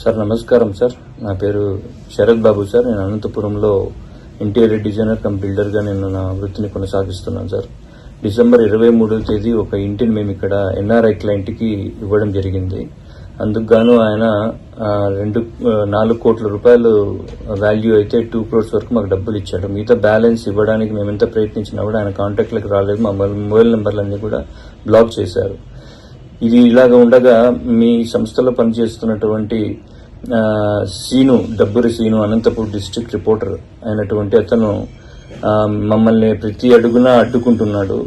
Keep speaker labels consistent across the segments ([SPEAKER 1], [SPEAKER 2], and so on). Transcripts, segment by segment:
[SPEAKER 1] Sir నమస్కారం sir. నా పేరు శరత్ బాబు సార్. నేను అనంతపురంలో ఇంటీరియర్ డిజైనర్ కమ్ బిల్డర్గా నేను నా వృత్తిని కొనసాగిస్తున్నాను సార్. డిసెంబర్ 23వ తేదీ ఒక ఇంటిని మేము ఇక్కడ ఎన్ఆర్ఐ క్లయింట్కి ఇవ్వడం జరిగింది. అందుకు గాను ఆయన 4 కోట్ల రూపాయలు వాల్యూ అయితే 2 crores వరకు మాకు డబ్బులు ఇచ్చాడు. మిగతా బ్యాలెన్స్ ఇవ్వడానికి మేము ఎంత ప్రయత్నించినా కూడా ఆయన కాంటాక్ట్లకు రాలేదు. మా మొబైల్ నెంబర్లన్నీ కూడా బ్లాక్ చేశారు. ఇది ఇలాగ ఉండగా మీ సంస్థలో పనిచేస్తున్నటువంటి డబ్బురి సీను అనంతపూర్ డిస్ట్రిక్ట్ రిపోర్టర్ అయినటువంటి అతను మమ్మల్ని ప్రతి అడుగునా అడ్డుకుంటున్నాడు.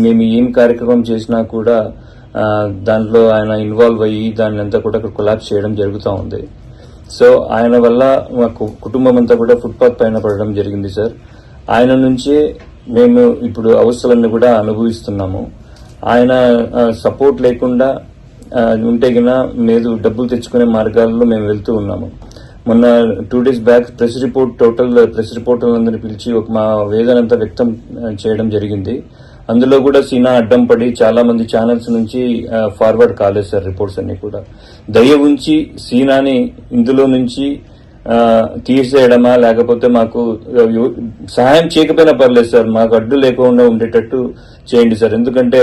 [SPEAKER 1] మేము ఏం కార్యక్రమం చేసినా కూడా దాంట్లో ఆయన ఇన్వాల్వ్ అయ్యి దాన్ని అంతా కూడా కొలాప్స్ చేయడం జరుగుతూ ఉంది. సో ఆయన వల్ల మా కుటుంబం అంతా కూడా ఫుట్పాత్ పైన పడడం జరిగింది సార్. ఆయన నుంచే మేము ఇప్పుడు అవస్థలన్నీ కూడా అనుభవిస్తున్నాము. ఆయన సపోర్ట్ లేకుండా ఉంటే గినా లేదు డబ్బులు తెచ్చుకునే మార్గాల్లో మేము వెళ్తూ ఉన్నాము. మొన్న 2 days బ్యాక్ ప్రెస్ రిపోర్టర్లందరినీ పిలిచి మా వేదనంతా వ్యక్తం చేయడం జరిగింది. అందులో కూడా సీనా అడ్డం పడి చాలా మంది ఛానల్స్ నుంచి ఫార్వర్డ్ కాలేదు సార్ రిపోర్ట్స్ అన్ని కూడా. దయ ఉంచి సీనాని ఇందులో నుంచి తీసేయడమా లేకపోతే మాకు సహాయం చేయకపోయినా పర్లేదు సార్, మాకు అడ్డు లేకుండా ఉండేటట్టు చేయండి సార్. ఎందుకంటే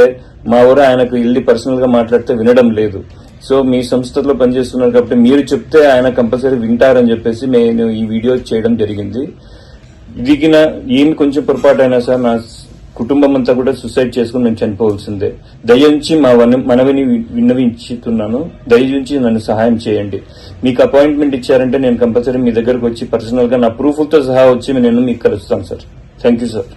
[SPEAKER 1] మా ఊరు ఆయనకు వెళ్ళి పర్సనల్ గా మాట్లాడితే వినడం లేదు. సో మీ సంస్థలో పనిచేస్తున్నారు కాబట్టి మీరు చెప్తే ఆయన కంపల్సరీ వింటారని చెప్పేసి నేను ఈ వీడియో చేయడం జరిగింది. దిగిన ఏమి కొంచెం పొరపాటు అయినా సార్ నా కుటుంబం అంతా కూడా సూసైడ్ చేసుకుని నేను చనిపోవాల్సిందే. దయించి మా మనవిని విన్నవించుతున్నాను. దయించి నన్ను సహాయం చేయండి. మీకు అపాయింట్మెంట్ ఇచ్చారంటే నేను కంపల్సరీ మీ దగ్గరకు వచ్చి పర్సనల్ గా నా ప్రూఫ్లతో సహా వచ్చి నేను మీకు కలుస్తాను సార్. Thank you sir.